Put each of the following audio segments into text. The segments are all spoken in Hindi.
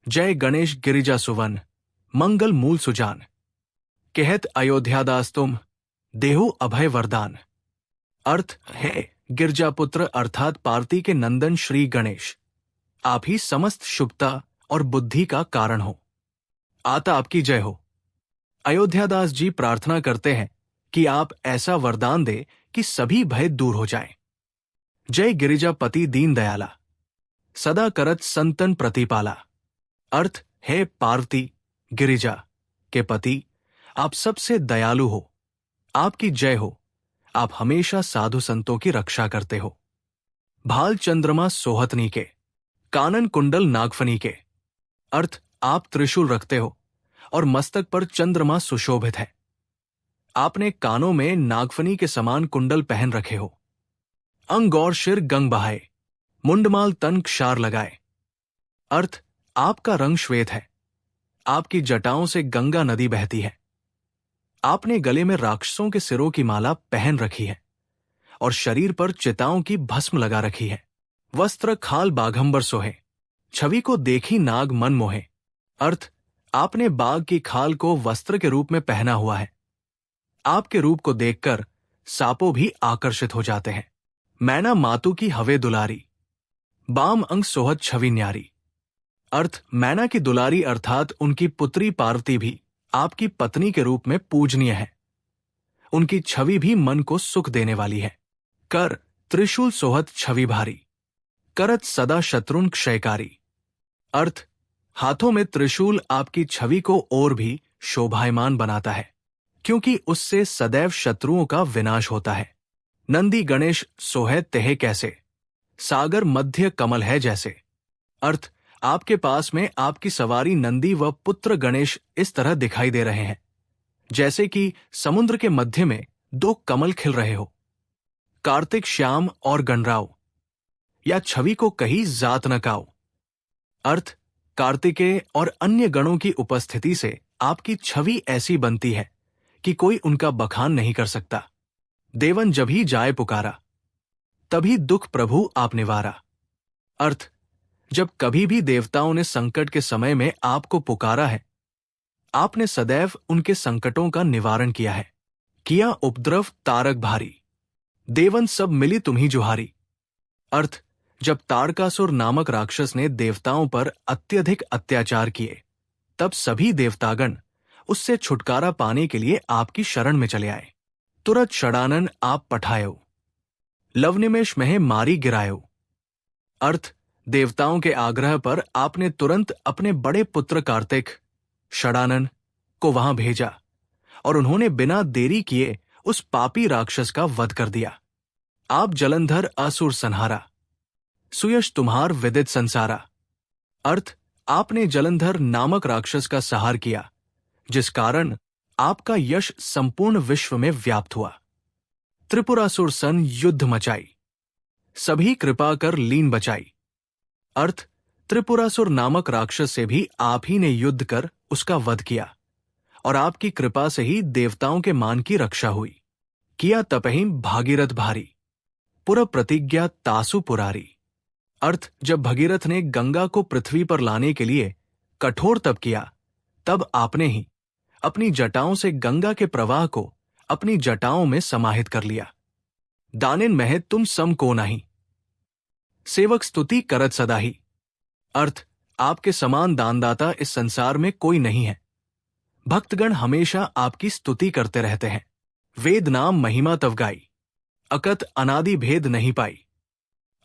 जय गणेश गिरिजा सुवन, मंगल मूल सुजान। कहत अयोध्यादास तुम, देहु अभय वरदान। अर्थ है गिरजापुत्र अर्थात पार्वती के नंदन श्री गणेश, आप ही समस्त शुभता और बुद्धि का कारण हो। आता आपकी जय हो। अयोध्यादास जी प्रार्थना करते हैं कि आप ऐसा वरदान दे कि सभी भय दूर हो जाएं। जय गिरिजापति दीन दयाला, सदा करत संतन प्रतिपाला। अर्थ है पार्वती गिरिजा के पति, आप सबसे दयालु हो। आपकी जय हो, आप हमेशा साधु संतों की रक्षा करते हो। भाल चंद्रमा सोहतनी के, कानन कुंडल नागफनी के। अर्थ आप त्रिशूल रखते हो और मस्तक पर चंद्रमा सुशोभित है। आपने कानों में नागफनी के समान कुंडल पहन रखे हो। अंग और शिर गंग बहाए, मुंडमाल तन क्षार लगाए। अर्थ आपका रंग श्वेत है, आपकी जटाओं से गंगा नदी बहती है। आपने गले में राक्षसों के सिरों की माला पहन रखी है और शरीर पर चिताओं की भस्म लगा रखी है। वस्त्र खाल बाघंबर सोहे, छवि को देखी नाग मन मोहे। अर्थ आपने बाघ की खाल को वस्त्र के रूप में पहना हुआ है। आपके रूप को देखकर सांपों भी आकर्षित हो जाते हैं। मैना मातु की हवे दुलारी, बाम अंग सोहत छवि न्यारी। अर्थ मैना की दुलारी अर्थात उनकी पुत्री पार्वती भी आपकी पत्नी के रूप में पूजनीय है। उनकी छवि भी मन को सुख देने वाली है। कर त्रिशूल सोहत छवि भारी, करत सदा शत्रुन क्षयकारी। अर्थ हाथों में त्रिशूल आपकी छवि को और भी शोभायमान बनाता है, क्योंकि उससे सदैव शत्रुओं का विनाश होता है। नंदी गणेश सोहे तेहे कैसे, सागर मध्य कमल है जैसे। अर्थ आपके पास में आपकी सवारी नंदी व पुत्र गणेश इस तरह दिखाई दे रहे हैं जैसे कि समुद्र के मध्य में दो कमल खिल रहे हो। कार्तिक श्याम और गणराव, या छवि को कही जात न काओ। अर्थ कार्तिकेय और अन्य गणों की उपस्थिति से आपकी छवि ऐसी बनती है कि कोई उनका बखान नहीं कर सकता। देवन जब ही जाए पुकारा, तभी दुख प्रभु आप निवारा। अर्थ जब कभी भी देवताओं ने संकट के समय में आपको पुकारा है, आपने सदैव उनके संकटों का निवारण किया है। किया उपद्रव तारक भारी, देवन सब मिली तुम्ही जुहारी। अर्थ जब तारकासुर नामक राक्षस ने देवताओं पर अत्यधिक अत्याचार किए, तब सभी देवतागण उससे छुटकारा पाने के लिए आपकी शरण में चले आए। तुरत षडानन आप पठायो, लवनिमेष में मारी गिरायो। अर्थ देवताओं के आग्रह पर आपने तुरंत अपने बड़े पुत्र कार्तिक षडानन को वहां भेजा और उन्होंने बिना देरी किए उस पापी राक्षस का वध कर दिया। आप जलंधर असुर संहारा, सुयश तुम्हार विदित संसारा। अर्थ आपने जलंधर नामक राक्षस का संहार किया, जिस कारण आपका यश संपूर्ण विश्व में व्याप्त हुआ। त्रिपुरासुर सन युद्ध मचाई, सभी कृपा कर लीन बचाई। अर्थ त्रिपुरासुर नामक राक्षस से भी आप ही ने युद्ध कर उसका वध किया और आपकी कृपा से ही देवताओं के मान की रक्षा हुई। किया तपहिं भागीरथ भारी, पुर प्रतिज्ञा तासु पुरारी। अर्थ जब भगीरथ ने गंगा को पृथ्वी पर लाने के लिए कठोर तप किया, तब आपने ही अपनी जटाओं से गंगा के प्रवाह को अपनी जटाओं में समाहित कर लिया। दानिन मह तुम सम को नहीं, सेवक स्तुति करत सदा ही। अर्थ आपके समान दानदाता इस संसार में कोई नहीं है। भक्तगण हमेशा आपकी स्तुति करते रहते हैं। वेद नाम महिमा तव गाई, अकत अनादि भेद नहीं पाई।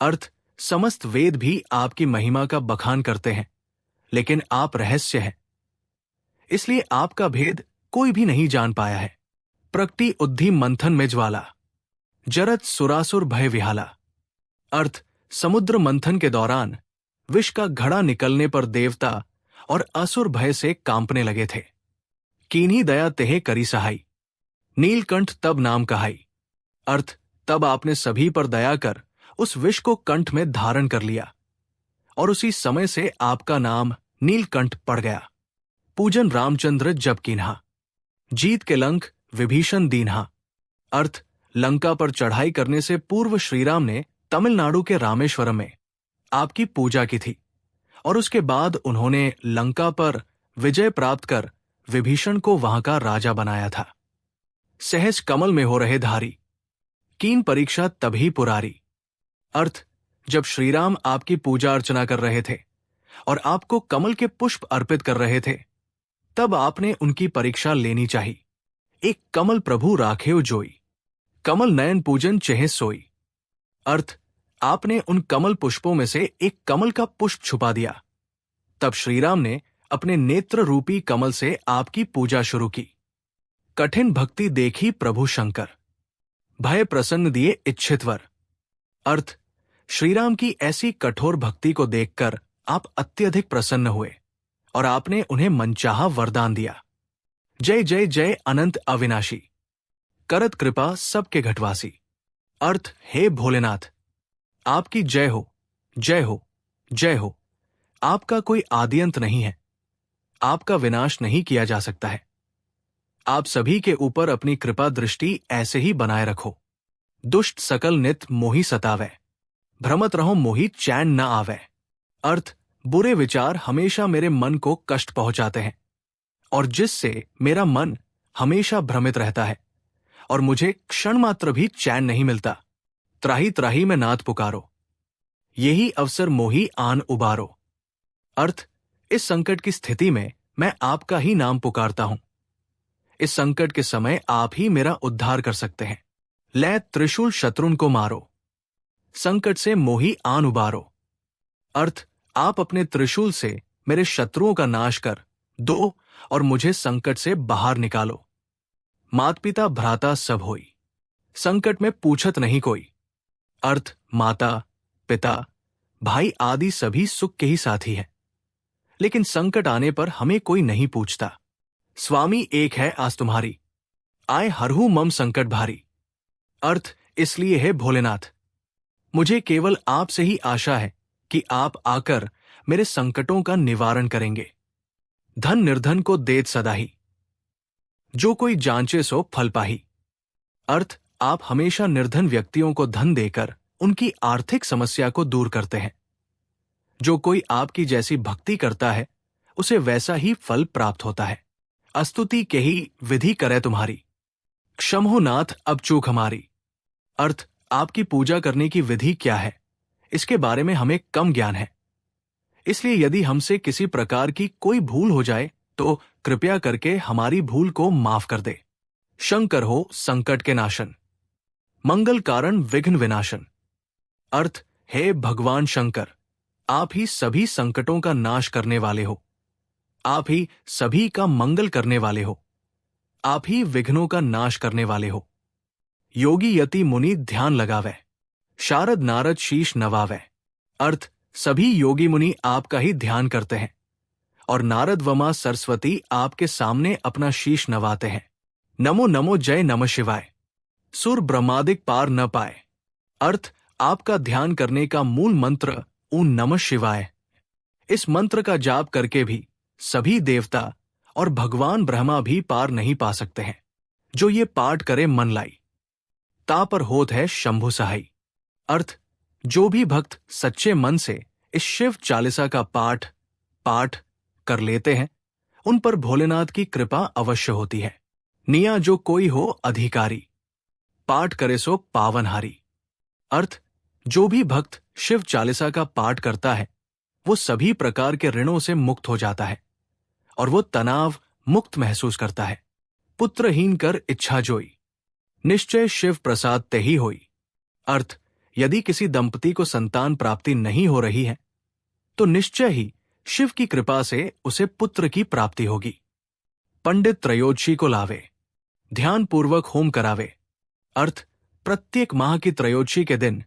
अर्थ समस्त वेद भी आपकी महिमा का बखान करते हैं, लेकिन आप रहस्य हैं, इसलिए आपका भेद कोई भी नहीं जान पाया है। प्रकटी उद्धि मंथन में ज्वाला, जरत सुरासुर भय विहाला। अर्थ समुद्र मंथन के दौरान विष का घड़ा निकलने पर देवता और असुर भय से कांपने लगे थे। कीन्ही दया तेहे करी सहाई, नीलकंठ तब नाम कहाई। अर्थ तब आपने सभी पर दया कर उस विष को कंठ में धारण कर लिया और उसी समय से आपका नाम नीलकंठ पड़ गया। पूजन रामचंद्र जब कीन्हा, जीत के लंक विभीषण दीन्हा। अर्थ लंका पर चढ़ाई करने से पूर्व श्रीराम ने तमिलनाडु के रामेश्वरम में आपकी पूजा की थी और उसके बाद उन्होंने लंका पर विजय प्राप्त कर विभीषण को वहां का राजा बनाया था। सहज कमल में हो रहे धारी, कीन परीक्षा तभी पुरारी। अर्थ, जब श्रीराम आपकी पूजा अर्चना कर रहे थे और आपको कमल के पुष्प अर्पित कर रहे थे, तब आपने उनकी परीक्षा लेनी चाहिए। एक कमल प्रभु राखेव जोई, कमल नयन पूजन चेहे सोई। अर्थ, आपने उन कमल पुष्पों में से एक कमल का पुष्प छुपा दिया। तब श्रीराम ने अपने नेत्र रूपी कमल से आपकी पूजा शुरू की। कठिन भक्ति देखी प्रभु शंकर, भय प्रसन्न दिए इच्छित वर। अर्थ, श्रीराम की ऐसी कठोर भक्ति को देखकर आप अत्यधिक प्रसन्न हुए और आपने उन्हें मनचाहा वरदान दिया। जय जय जय अनंत अविनाशी, करत कृपा सबके घटवासी। अर्थ, हे भोलेनाथ, आपकी जय हो, जय हो, जय हो। आपका कोई आदिअंत नहीं है, आपका विनाश नहीं किया जा सकता है। आप सभी के ऊपर अपनी कृपा दृष्टि ऐसे ही बनाए रखो। दुष्ट सकल नित मोही सतावै, भ्रमत रहो मोही चैन न आवे। अर्थ, बुरे विचार हमेशा मेरे मन को कष्ट पहुंचाते हैं और जिससे मेरा मन हमेशा भ्रमित रहता है और मुझे क्षण मात्र भी चैन नहीं मिलता। त्राही त्राही में नाथ पुकारो, यही अवसर मोही आन उबारो। अर्थ, इस संकट की स्थिति में मैं आपका ही नाम पुकारता हूं। इस संकट के समय आप ही मेरा उद्धार कर सकते हैं। लै त्रिशूल शत्रुन को मारो, संकट से मोही आन उबारो। अर्थ, आप अपने त्रिशूल से मेरे शत्रुओं का नाश कर दो और मुझे संकट से बाहर निकालो। मात पिता भ्राता सब होई, संकट में पूछत नहीं कोई। अर्थ, माता, पिता, भाई आदि सभी सुख के ही साथी हैं, लेकिन संकट आने पर हमें कोई नहीं पूछता। स्वामी एक है आस तुम्हारी, आए हरहु मम संकट भारी। अर्थ, इसलिए है भोलेनाथ, मुझे केवल आपसे ही आशा है कि आप आकर मेरे संकटों का निवारण करेंगे। धन निर्धन को देत सदाही, जो कोई जांचे सो फल पाही। अर्थ, आप हमेशा निर्धन व्यक्तियों को धन देकर उनकी आर्थिक समस्या को दूर करते हैं। जो कोई आपकी जैसी भक्ति करता है उसे वैसा ही फल प्राप्त होता है। अस्तुति के ही विधि करे तुम्हारी, क्षम हो नाथ अब चूक हमारी। अर्थ, आपकी पूजा करने की विधि क्या है, इसके बारे में हमें कम ज्ञान है, इसलिए यदि हमसे किसी प्रकार की कोई भूल हो जाए तो कृपया करके हमारी भूल को माफ कर दे। शंकर हो संकट के नाशन, मंगल कारण विघ्न विनाशन। अर्थ, हे भगवान शंकर, आप ही सभी संकटों का नाश करने वाले हो, आप ही सभी का मंगल करने वाले हो, आप ही विघ्नों का नाश करने वाले हो। योगी यति मुनि ध्यान लगावे, शारद नारद शीश नवावे। अर्थ, सभी योगी मुनि आपका ही ध्यान करते हैं और नारद व मां सरस्वती आपके सामने अपना शीश नवाते हैं। नमो नमो जय नमः शिवाय, सुर ब्रह्मादिक पार न पाए। अर्थ, आपका ध्यान करने का मूल मंत्र ओम नमः शिवाय। इस मंत्र का जाप करके भी सभी देवता और भगवान ब्रह्मा भी पार नहीं पा सकते हैं। जो ये पाठ करे मन लाई, ता पर होत है शंभु सहाई। अर्थ, जो भी भक्त सच्चे मन से इस शिव चालीसा का पाठ कर लेते हैं उन पर भोलेनाथ की कृपा अवश्य होती है। निया जो कोई हो अधिकारी, पाठ करे सो पावनहारी। अर्थ, जो भी भक्त शिव चालीसा का पाठ करता है वो सभी प्रकार के ऋणों से मुक्त हो जाता है और वो तनाव मुक्त महसूस करता है। पुत्रहीन कर इच्छा जोई, निश्चय शिव प्रसाद ते ही होई। अर्थ, यदि किसी दंपति को संतान प्राप्ति नहीं हो रही है तो निश्चय ही शिव की कृपा से उसे पुत्र की प्राप्ति होगी। पंडित त्रयोदशी को लावे, ध्यान पूर्वक होम करावे। अर्थ, प्रत्येक माह की त्रयोदशी के दिन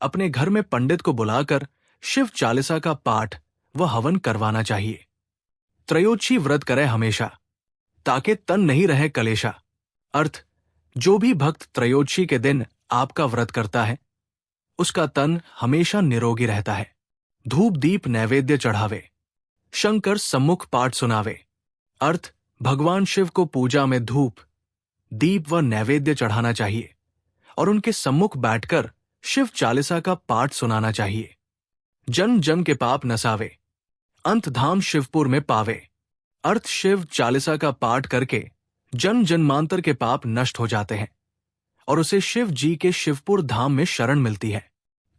अपने घर में पंडित को बुलाकर शिव चालीसा का पाठ व हवन करवाना चाहिए। त्रयोदशी व्रत करे हमेशा, ताकि तन नहीं रहे कलेशा। अर्थ, जो भी भक्त त्रयोदशी के दिन आपका व्रत करता है उसका तन हमेशा निरोगी रहता है। धूप दीप नैवेद्य चढ़ावे, शंकर सम्मुख पाठ सुनावे। अर्थ, भगवान शिव को पूजा में धूप दीप व नैवेद्य चढ़ाना चाहिए और उनके सम्मुख बैठकर शिव चालीसा का पाठ सुनाना चाहिए। जन्म जन्म के पाप नसावे, अंत धाम शिवपुर में पावे। अर्थ शिव चालीसा का पाठ करके जन्म जन्मांतर के पाप नष्ट हो जाते हैं और उसे शिव जी के शिवपुर धाम में शरण मिलती है।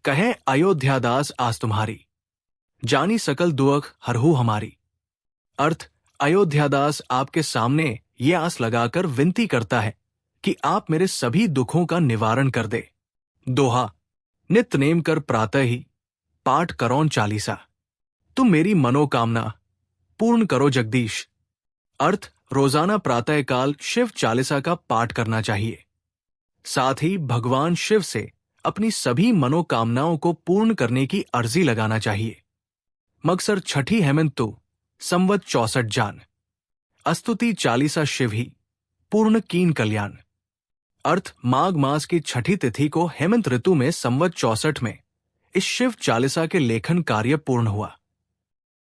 कहे अयोध्यादास आस तुम्हारी, जानी सकल दुअख हरहु हमारी। अर्थ अयोध्यादास आपके सामने ये आस लगाकर विनती करता है कि आप मेरे सभी दुखों का निवारण कर दे। दोहा, नित्य नेम कर प्रातः ही पाठ करौन चालीसा, तुम मेरी मनोकामना पूर्ण करो जगदीश। अर्थ रोजाना प्रातःकाल शिव चालीसा का पाठ करना चाहिए। साथ ही भगवान शिव से अपनी सभी मनोकामनाओं को पूर्ण करने की अर्जी लगाना चाहिए। मकसर छठी हेमंतु संवत 64 जान, अस्तुति चालीसा शिव ही पूर्ण कीन कल्याण। अर्थ माघ मास की छठी तिथि को हेमंत ऋतु में संवत 64 में इस शिव चालीसा के लेखन कार्य पूर्ण हुआ।